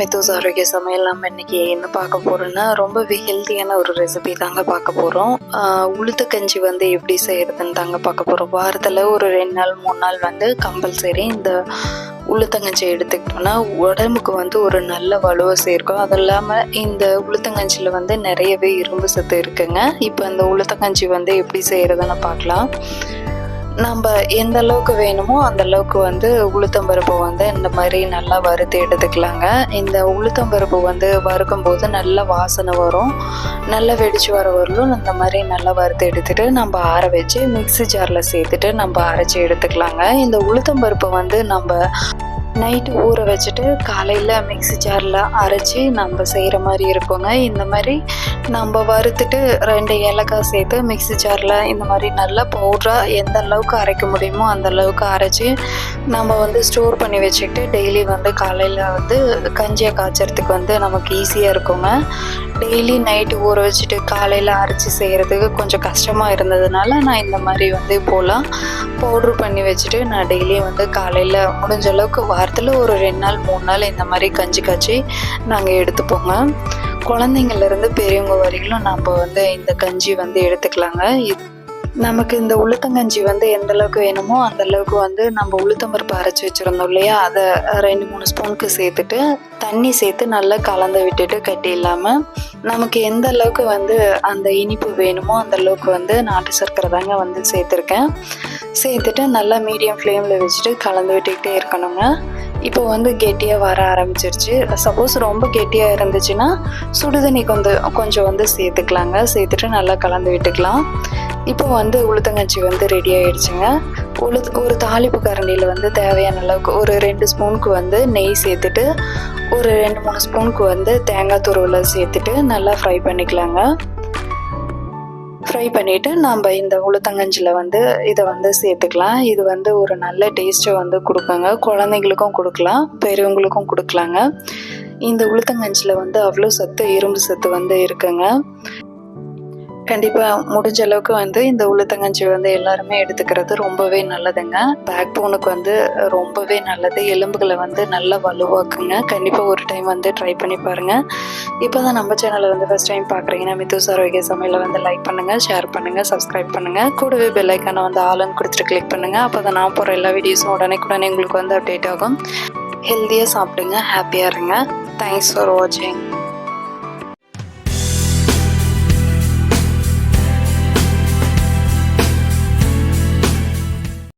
மித்தூஸ் ஆரோக்கிய சமையல் நம்ம இன்னைக்கு என்ன பார்க்க போறோம்னா ரொம்பவே ஹெல்த்தியான ஒரு ரெசிபி தாங்க பார்க்க போகிறோம். உளுத்து கஞ்சி வந்து எப்படி செய்யறதுன்னு தாங்க பார்க்க போகிறோம். வாரத்தில் ஒரு 2 நாள் 3 நாள் வந்து கம்பல்சரி இந்த உளுத்தங்கஞ்சி எடுத்துக்கிட்டோம்னா உடம்புக்கு வந்து ஒரு நல்ல வலுவை சேர்க்கும். அது இல்லாமல் இந்த உளுத்தங்கஞ்சியில் வந்து நிறையவே இரும்பு சத்து இருக்குங்க. இப்போ இந்த உளுத்தங்கஞ்சி வந்து எப்படி செய்கிறதுன்னு பார்க்கலாம். நம்ம எந்த அளவுக்கு வேணுமோ அந்த அளவுக்கு வந்து உளுத்தம்பருப்பு வந்து இந்த மாதிரி நல்லா வறுத்து எடுத்துக்கலாங்க. இந்த உளுத்தம்பருப்பு வந்து வறுக்கும்போது நல்ல வாசனை வரும். நல்லா வெடிச்சு வரலும் இந்த மாதிரி நல்லா வறுத்து எடுத்துட்டு நம்ம ஆற வச்சு மிக்ஸி ஜாரில் சேர்த்துட்டு நம்ம அரைச்சி எடுத்துக்கலாங்க. இந்த உளுத்தம்பருப்பை வந்து நம்ம நைட்டு ஊற வச்சுட்டு காலையில் மிக்ஸி ஜாரில் அரைச்சி நம்ம செய்கிற மாதிரி இருக்குங்க. இந்த மாதிரி நம்ம வறுத்துட்டு 2 ஏலக்காய் சேர்த்து மிக்ஸி ஜாரில் இந்த மாதிரி நல்லா பவுடராக எந்த அளவுக்கு அரைக்க முடியுமோ அந்த அளவுக்கு அரைச்சி நம்ம வந்து ஸ்டோர் பண்ணி வச்சுக்கிட்டு டெய்லி வந்து காலையில் வந்து கஞ்சியை காய்ச்சறதுக்கு வந்து நமக்கு ஈஸியாக இருக்குங்க. டெய்லி நைட்டு ஊற வச்சுட்டு காலையில் அரைச்சி செய்கிறதுக்கு கொஞ்சம் கஷ்டமாக இருந்ததுனால நான் இந்த மாதிரி வந்து இப்போலாம் பவுட்ரு பண்ணி வச்சுட்டு நான் டெய்லியும் வந்து காலையில் முடிஞ்ச அளவுக்கு வாரத்தில் ஒரு 2 நாள் 3 நாள் இந்த மாதிரி கஞ்சி காய்ச்சி நாங்கள் எடுத்துப்போங்க. குழந்தைங்கள்லேருந்து பெரியவங்க வரைக்கும் நம்ம வந்து இந்த கஞ்சி வந்து எடுத்துக்கலாங்க. நமக்கு இந்த உளுத்தங்கஞ்சி வந்து எந்த அளவுக்கு வேணுமோ அந்த அளவுக்கு வந்து நம்ம உளுத்தம்பருப்பு அரைச்சி வச்சுருந்தோம் இல்லையா, அதை 2-3 ஸ்பூனுக்கு சேர்த்துட்டு தண்ணி சேர்த்து நல்லா கலந்து விட்டுட்டு கட்டி இல்லாமல் நமக்கு எந்த அளவுக்கு வந்து அந்த இனிப்பு வேணுமோ அந்த அளவுக்கு வந்து நாட்டு சர்க்கரை தாங்க வந்து சேர்த்துருக்கேன். சேர்த்துட்டு நல்லா மீடியம் ஃப்ளேமில் வச்சுட்டு கலந்து விட்டுக்கிட்டே இருக்கணுங்க. இப்போ வந்து கெட்டியாக வர ஆரம்பிச்சிருச்சு. சப்போஸ் ரொம்ப கெட்டியாக இருந்துச்சுன்னா சுடுதண்ணி கொஞ்சம் வந்து சேர்த்துக்கலாங்க. சேர்த்துட்டு நல்லா கலந்து விட்டுக்கலாம். இப்போ வந்து உளுத்தங்கஞ்சி வந்து ரெடி ஆகிடுச்சுங்க. ஒரு தாளிப்பு கரண்டியில் வந்து தேவையான அளவுக்கு ஒரு 2 ஸ்பூனுக்கு வந்து நெய் சேர்த்துட்டு ஒரு 2-3 ஸ்பூனுக்கு வந்து தேங்காய் துருவலை சேர்த்துட்டு நல்லா ஃப்ரை பண்ணிக்கலாங்க. ஃப்ரை பண்ணிவிட்டு நம்ம இந்த உளுத்தங்கஞ்சியில் வந்து இதை வந்து சேர்த்துக்கலாம். இது வந்து ஒரு நல்ல டேஸ்ட்டை வந்து கொடுக்குங்க. குழந்தைங்களுக்கும் கொடுக்கலாம், பெரியவங்களுக்கும் கொடுக்கலாங்க. இந்த உளுத்தங்கஞ்சியில் வந்து அவ்வளோ சத்து, இரும்பு சத்து வந்து இருக்குங்க. கண்டிப்பாக முடிஞ்ச அளவுக்கு வந்து இந்த உளுத்தங்கஞ்சி வந்து எல்லாருமே எடுத்துக்கிறது ரொம்பவே நல்லதுங்க. பேக் போனுக்கு வந்து ரொம்பவே நல்லது. எலும்புகளை வந்து நல்லா வலுவாக்குங்க. கண்டிப்பாக ஒரு டைம் வந்து ட்ரை பண்ணி பாருங்கள். இப்போ தான் நம்ம சேனலை வந்து ஃபஸ்ட் டைம் பார்க்குறீங்கன்னா மித்தூஸ் ஆரோக்கிய சமையலை வந்து லைக் பண்ணுங்கள், ஷேர் பண்ணுங்கள், சப்ஸ்கிரைப் பண்ணுங்கள். கூடவே பெல் ஐக்கானை வந்து ஆல்னு கொடுத்துட்டு கிளிக் பண்ணுங்கள். அப்போ தான் நான் போகிற எல்லா வீடியோஸும் உடனே உங்களுக்கு வந்து அப்டேட் ஆகும். ஹெல்த்தியாக சாப்பிடுங்க, ஹாப்பியாக இருங்க. தேங்க்ஸ் ஃபார் வாட்சிங்.